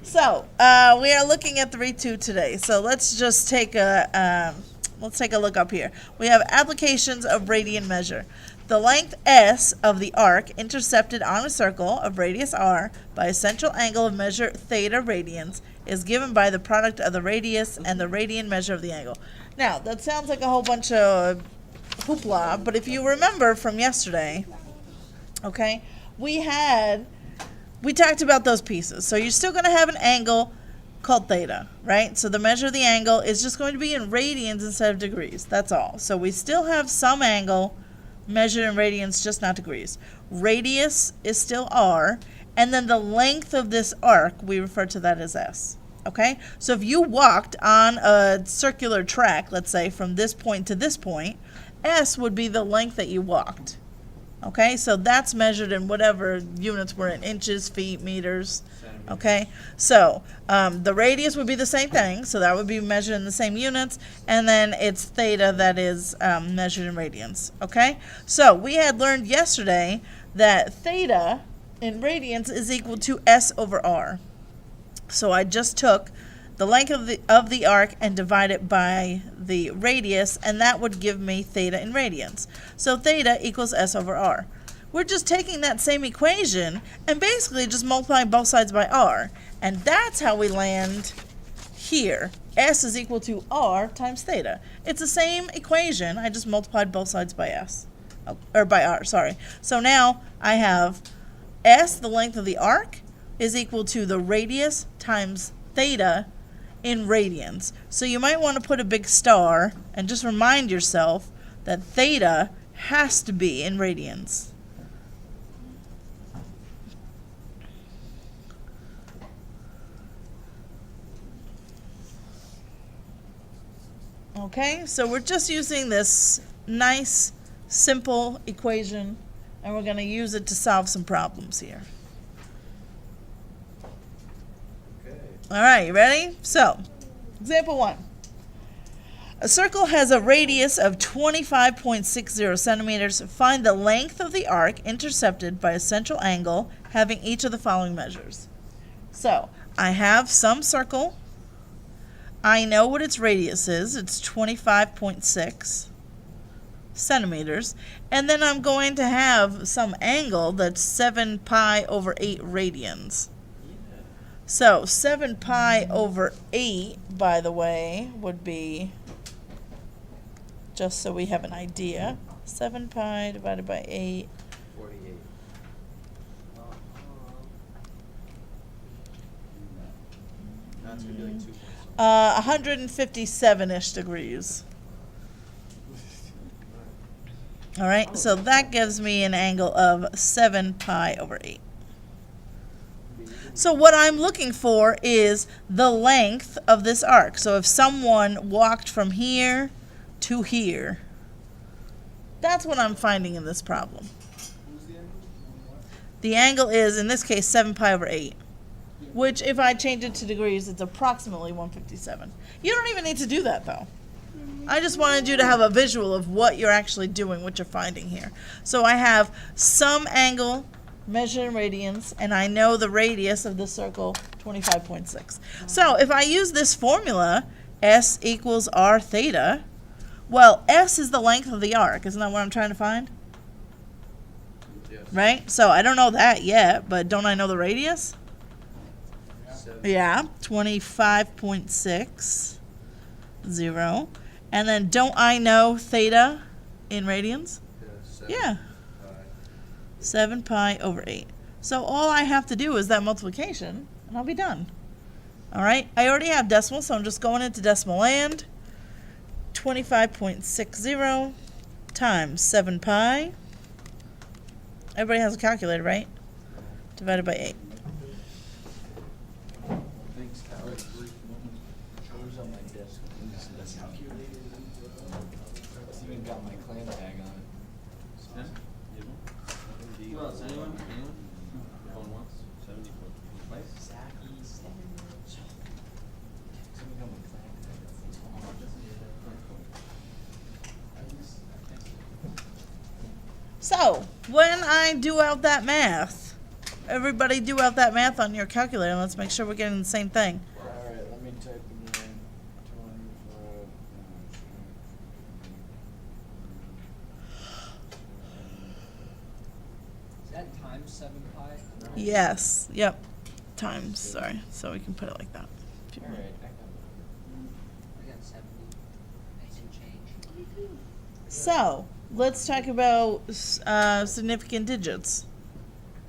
So we are looking at 3.2 today. So let's just take a look up here. We have applications of radian measure. The length s of the arc intercepted on a circle of radius r by a central angle of measure theta radians is given by the product of the radius and the radian measure of the angle. Now, that sounds like a whole bunch of hoopla, but if you remember from yesterday, okay, we talked about those pieces. So you're still going to have an angle called theta, right? So the measure of the angle is just going to be in radians instead of degrees. That's all. So we still have some angle measured in radians, just not degrees. Radius is still r, and then the length of this arc, we refer to that as s. Okay? So if you walked on a circular track, let's say from this point to this point, s would be the length that you walked. Okay, so that's measured in whatever units we're in, inches, feet, meters. Okay, so the radius would be the same thing, so that would be measured in the same units, and then it's theta that is measured in radians. Okay, so we had learned yesterday that theta in radians is equal to s over r. So I just took the length of the arc and divide it by the radius, and that would give me theta in radians. So theta equals s over r. We're just taking that same equation and basically just multiplying both sides by r. And that's how we land here. S is equal to r times theta. It's the same equation. I just multiplied both sides by s. Or by r, sorry. So now I have s, the length of the arc, is equal to the radius times theta in radians. So you might want to put a big star and just remind yourself that theta has to be in radians. Okay, so we're just using this nice, simple equation, and we're going to use it to solve some problems here. Okay. All right, you ready? So, example 1. A circle has a radius of 25.60 centimeters. Find the length of the arc intercepted by a central angle having each of the following measures. So, I have some circle. I know what its radius is. It's 25.6 centimeters. And then I'm going to have some angle that's 7 pi over 8 radians. So 7 pi over 8, by the way, would be, just so we have an idea, 7 pi divided by 8. 48. 157-ish degrees. All right, so that gives me an angle of 7 pi over 8. So what I'm looking for is the length of this arc. So if someone walked from here to here, that's what I'm finding in this problem. The angle is, in this case, 7 pi over 8. Which, if I change it to degrees, it's approximately 157. You don't even need to do that, though. I just wanted you to have a visual of what you're actually doing, what you're finding here. So I have some angle measured in radians, and I know the radius of this circle, 25.6. So if I use this formula, S equals R theta, well, S is the length of the arc. Isn't that what I'm trying to find? Yes. Right? So I don't know that yet, but don't I know the radius? Yeah, 25.60. And then don't I know theta in radians? Yeah. 7 pi over 8. So all I have to do is that multiplication, and I'll be done. All right? I already have decimals, so I'm just going into decimal land. 25.60 times 7 pi. Everybody has a calculator, right? Divided by 8. Got my clan tag on it. Who else? Anyone? Going once? 70 twice? So, when I do out that math, Everybody do out that math on your calculator. Let's make sure we're getting the same thing. Alright, let me type in 25. Is that times 7 pi? Yes. Yep. Times. Sorry. So we can put it like that. Alright, I got 70. Nice and change. So let's talk about significant digits.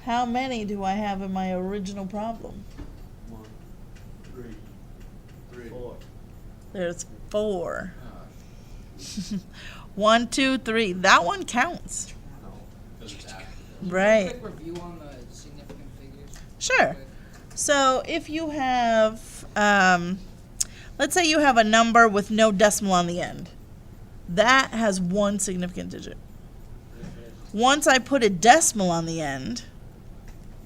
How many do I have in my original problem? 1, 3, 4. There's 4. 1, 2, 3. That one counts. Because it's after. Right. Quick review on the significant figures. Sure. So if you have, let's say you have a number with no decimal on the end. That has 1 significant digit. Once I put a decimal on the end,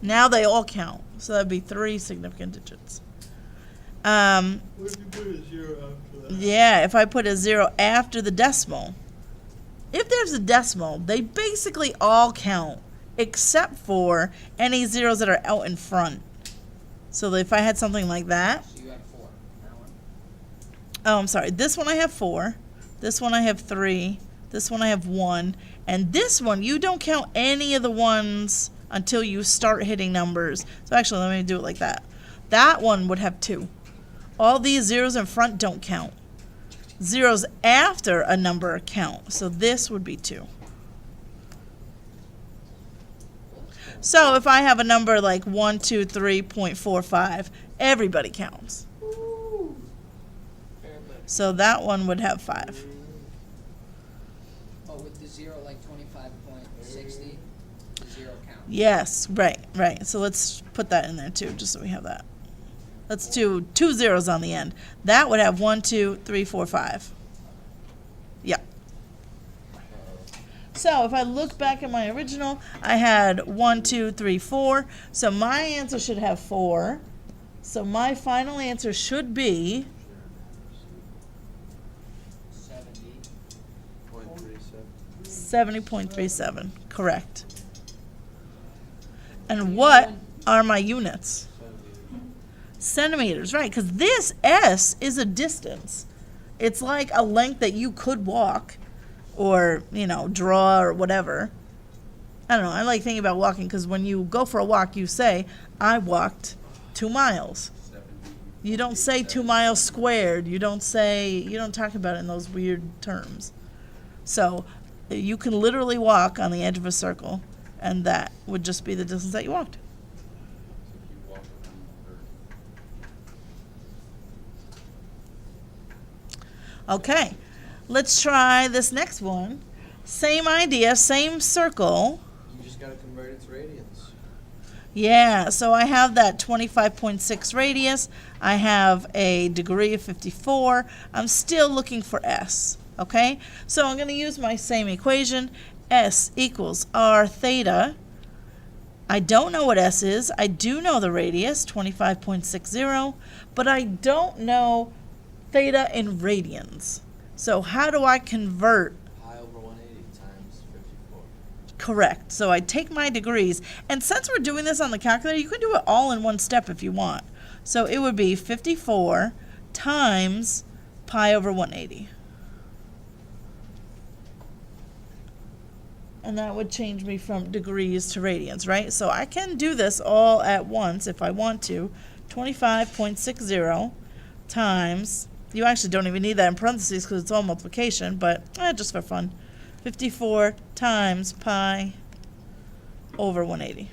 now they all count. So that'd be 3 significant digits. What if you put a 0 after that? Yeah, if I put a 0 after the decimal. If there's a decimal, they basically all count, except for any zeros that are out in front. So if I had something like that. So you had 4. That one. Oh, I'm sorry. This one I have 4. This one I have 3. This one I have 1. And this one, you don't count any of the ones until you start hitting numbers. So actually, let me do it like that. That one would have 2. All these zeros in front don't count. Zeros after a number count. So this would be 2. So if I have a number like 123.45, everybody counts. So that one would have 5. Oh, with the 0 like 25.60, the 0 count. Yes, right. So let's put that in there too, just so we have that. Let's do 2 zeros on the end. That would have 1, 2, 3, 4, 5. Yep. So if I look back at my original, I had 1, 2, 3, 4. So my answer should have 4. So my final answer should be 70.37. Correct. And what are my units? Centimeters, right, because this S is a distance. It's like a length that you could walk or, draw or whatever. I don't know, I like thinking about walking because when you go for a walk, you say, I walked 2 miles. You don't say 2 miles squared. You don't talk about it in those weird terms. So you can literally walk on the edge of a circle, and that would just be the distance that you walked. Okay, let's try this next one. Same idea, same circle. You just gotta convert it to radians. Yeah, so I have that 25.6 radius. I have a degree of 54. I'm still looking for S, okay? So I'm going to use my same equation. S equals R theta. I don't know what S is. I do know the radius, 25.60, but I don't know theta in radians. So how do I convert? Pi over 180 times 54. Correct. So I take my degrees, and since we're doing this on the calculator, you can do it all in one step if you want. So it would be 54 times pi over 180. And that would change me from degrees to radians, right? So I can do this all at once if I want to. 25.60 times, you actually don't even need that in parentheses because it's all multiplication, but just for fun. 54 times pi over 180.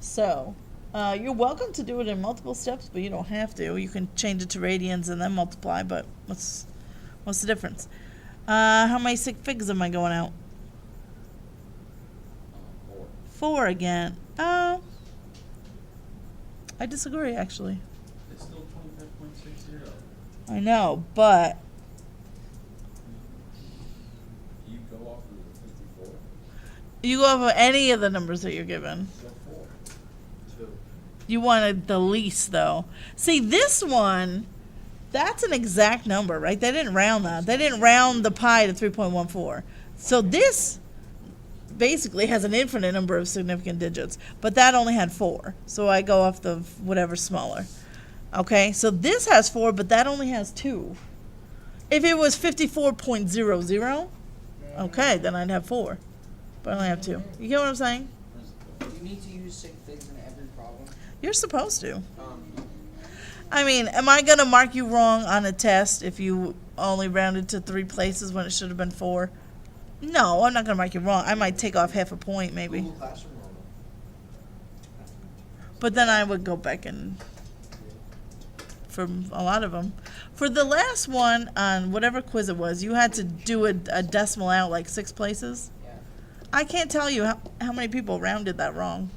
So, you're welcome to do it in multiple steps, but you don't have to. You can change it to radians and then multiply, but what's the difference? How many sig figs am I going out? 4 again. I disagree, actually. It's still 25.60. I know, but You go off of the 54. you go over any of the numbers that you're given. Go 4. 2. You wanted the least, though. See, this one, that's an exact number, right? They didn't round that. They didn't round the pi to 3.14. So this basically has an infinite number of significant digits, but that only had 4. So I go off the whatever smaller. Okay, so this has 4, but that only has 2. If it was 54.00, okay, then I'd have 4. But I only have 2. You get what I'm saying? Do you need to use sig figs in every problem? You're supposed to. I mean, am I going to mark you wrong on a test if you only rounded to 3 places when it should have been 4? No, I'm not going to mark you wrong. I might take off half a point, maybe. Google Classroom will. But then I would go back and for a lot of them. For the last one on whatever quiz it was, you had to do a decimal out like 6 places. Yeah. I can't tell you how many people rounded that wrong.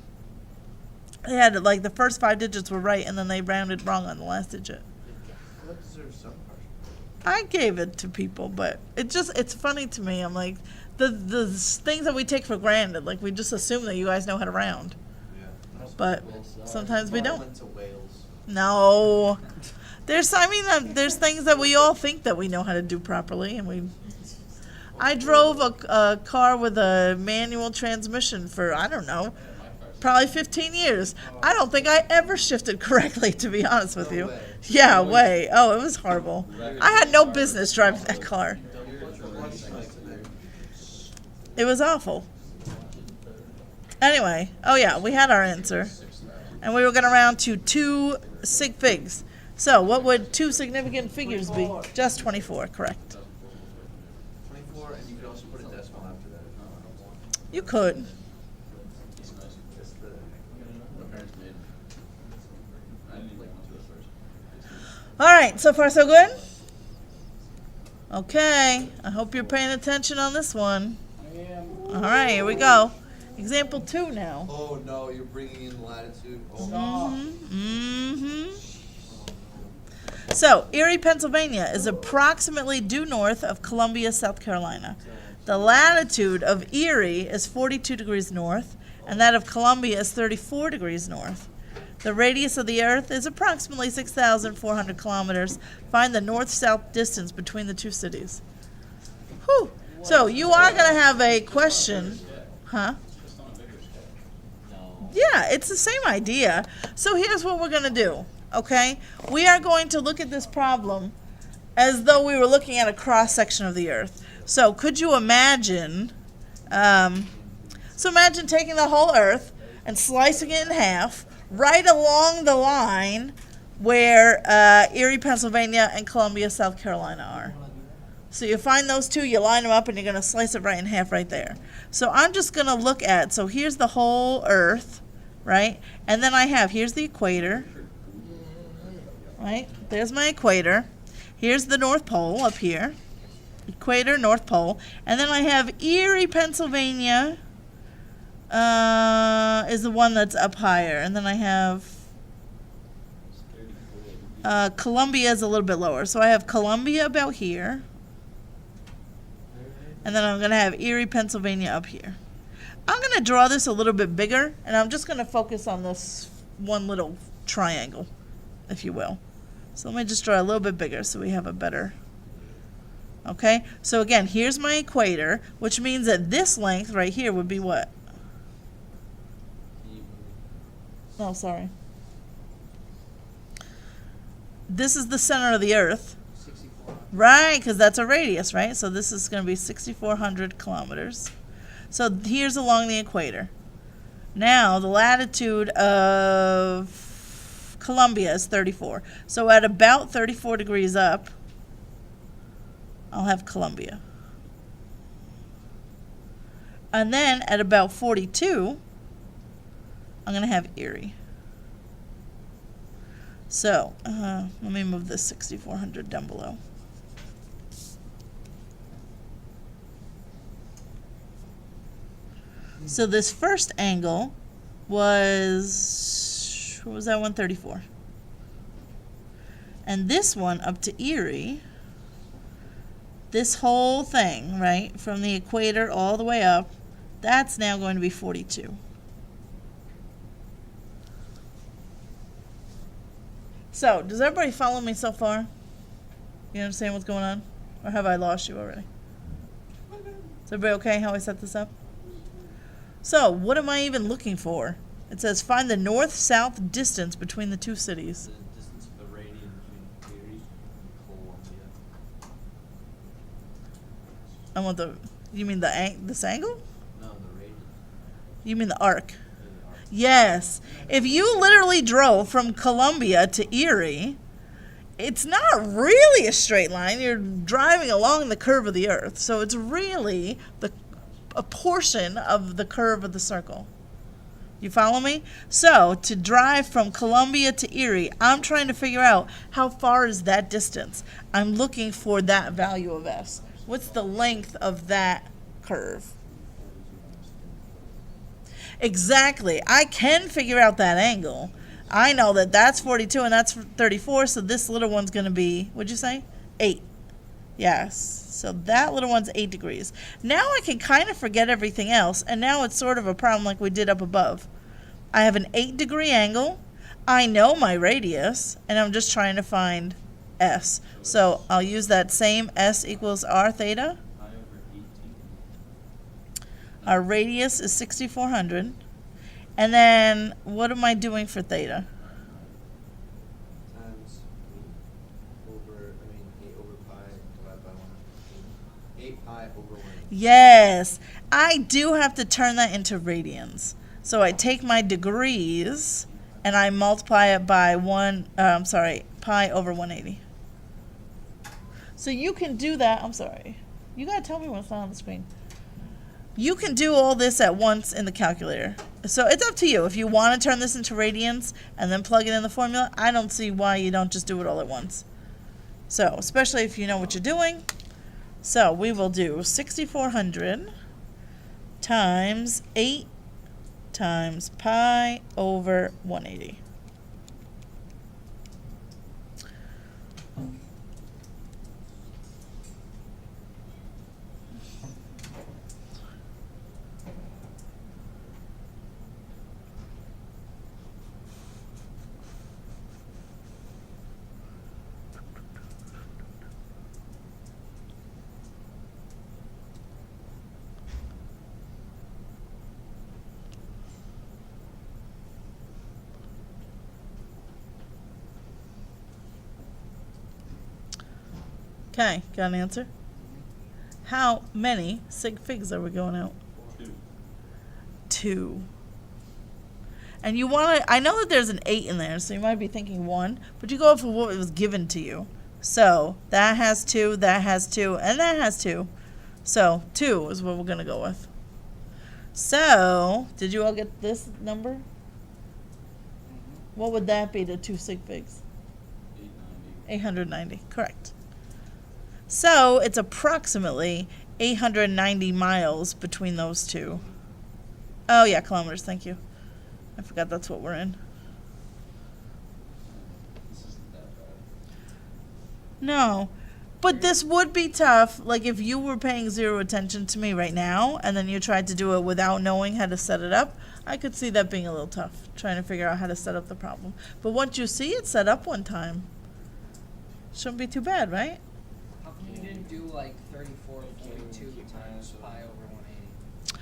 They had like the first 5 digits were right, and then they rounded wrong on the last digit. That deserves some partial. I gave it to people, but it's funny to me. I'm like, the things that we take for granted, like we just assume that you guys know how to round. Yeah. But sometimes we don't. Went to Wales. No. There's things that we all think that we know how to do properly, and I drove a car with a manual transmission for, I don't know, probably 15 years. I don't think I ever shifted correctly, to be honest with you. way. Yeah, way. Oh, it was horrible. I had no business driving that car. It was awful. Anyway, oh yeah, we had our answer. And we were going to round to 2 sig figs. So what would 2 significant figures be? Just 24, correct. 24, and you could also put a decimal after that. You could. Just the, My parents made. I didn't like much of this first. All right, so far so good? Okay, I hope you're paying attention on this one. All right, here we go. Example 2 now. oh no, you're bringing in latitude. Oh, Mm-hmm. So, Erie, Pennsylvania is approximately due north of Columbia, South Carolina. The latitude of Erie is 42 degrees north, and that of Columbia is 34 degrees north. The radius of the Earth is approximately 6,400 kilometers. Find the north-south distance between the 2 cities. Whew. So, you are going to have a question. Huh? Yeah, it's the same idea. So here's what we're going to do, okay? We are going to look at this problem as though we were looking at a cross-section of the Earth. So could you imagine, imagine taking the whole Earth and slicing it in half right along the line where Erie, Pennsylvania and Columbia, South Carolina are. So you find those 2, you line them up, and you're going to slice it right in half right there. So I'm just going to look at, so here's the whole Earth, right? And then here's the equator, right? There's my equator. Here's the North Pole up here. Equator, North Pole. And then I have Erie, Pennsylvania is the one that's up higher. And then I have Columbia is a little bit lower. So I have Columbia about here. And then I'm going to have Erie, Pennsylvania up here. I'm going to draw this a little bit bigger, and I'm just going to focus on this one little triangle, if you will. So let me just draw a little bit bigger so we have a better... Okay, so again, here's my equator, which means that this length right here would be what? Oh, sorry. This is the center of the Earth. 64. Right, because that's a radius, right? So this is going to be 6,400 kilometers. So here's along the equator. Now, the latitude of Columbia is 34. So at about 34 degrees up, I'll have Columbia. And then at about 42, I'm going to have Erie. So, let me move this 6,400 down below. So this first angle was, what was that, 134? And this one up to Erie, this whole thing, right, from the equator all the way up, that's now going to be 42. So, does everybody follow me so far? You understand what's going on? Or have I lost you already? Is everybody okay how I set this up? So, what am I even looking for? It says find the north-south distance between the two cities. The distance of the radian between Erie and Columbia. I want the. You mean this angle? No, the radian. You mean the arc? The arc. Yes. If you literally drove from Columbia to Erie, it's not really a straight line. You're driving along the curve of the Earth, so it's really a portion of the curve of the circle. You follow me? So, to drive from Columbia to Erie, I'm trying to figure out how far is that distance. I'm looking for that value of S. What's the length of that curve? Exactly. I can figure out that angle. I know that that's 42 and that's 34, so this little one's going to be, what'd you say? 8. Yes. So that little one's 8 degrees. Now I can kind of forget everything else, and now it's sort of a problem like we did up above. I have an 8-degree angle. I know my radius, and I'm just trying to find S. So I'll use that same S equals R theta. Pi over 18. Our radius is 6,400. And then what am I doing for theta? Times 8 over pi divided by 1. 8 pi over 1. Yes, I do have to turn that into radians. So I take my degrees and I multiply it by pi over 180. So you can do that. I'm sorry. You gotta tell me when it's not on the screen. You can do all this at once in the calculator. So it's up to you. If you want to turn this into radians and then plug it in the formula, I don't see why you don't just do it all at once. So, especially if you know what you're doing. So we will do 6,400 times 8 times pi over 180. Okay, got an answer? How many sig figs are we going out? 2. 2. And you want to, I know that there's an 8 in there, so you might be thinking 1, but you go for what was given to you. So that has 2, that has 2, and that has 2. So 2 is what we're going to go with. So, did you all get this number? What would that be to 2 sig figs? 890. 890, correct. So it's approximately 890 miles between those two. Oh yeah, kilometers, thank you. I forgot that's what we're in. This isn't that bad. No, but this would be tough, like if you were paying zero attention to me right now, and then you tried to do it without knowing how to set it up, I could see that being a little tough, trying to figure out how to set up the problem. But once you see it set up one time, shouldn't be too bad, right? How come you didn't do like 34 and 42 times pi over 180? It's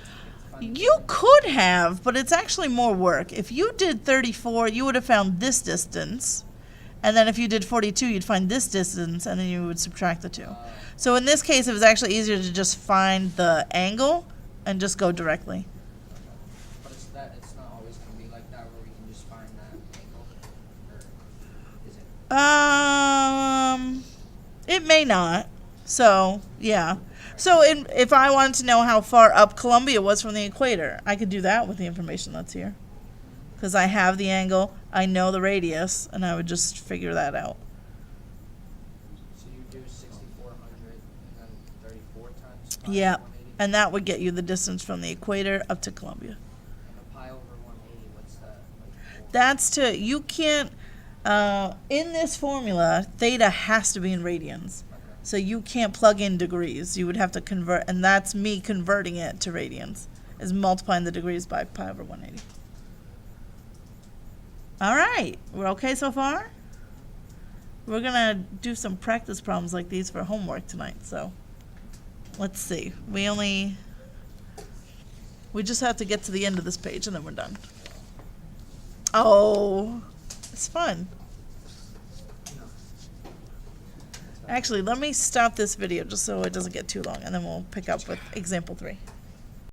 funny. You could have, but it's actually more work. If you did 34, you would have found this distance. And then if you did 42, you'd find this distance, and then you would subtract the 2. So in this case, it was actually easier to just find the angle and just go directly. But it's not always going to be like that where we can just find that angle. Or is it? It may not. So, yeah. So if I wanted to know how far up Columbia was from the equator, I could do that with the information that's here. Because I have the angle, I know the radius, and I would just figure that out. So you do 6,400 and then 34 times pi Yeah, over 180? and that would get you the distance from the equator up to Columbia. And a pi over 180, what's that? Like, That's to, you can't, in this formula, theta has to be in radians. okay. So you can't plug in degrees. You would have to convert, and that's me converting it to radians, is multiplying the degrees by pi over 180. All right, we're okay so far? We're gonna do some practice problems like these for homework tonight, so let's see. We only, We just have to get to the end of this page and then we're done. Oh, it's fun. Actually, let me stop this video just so it doesn't get too long, and then we'll pick up with example 3.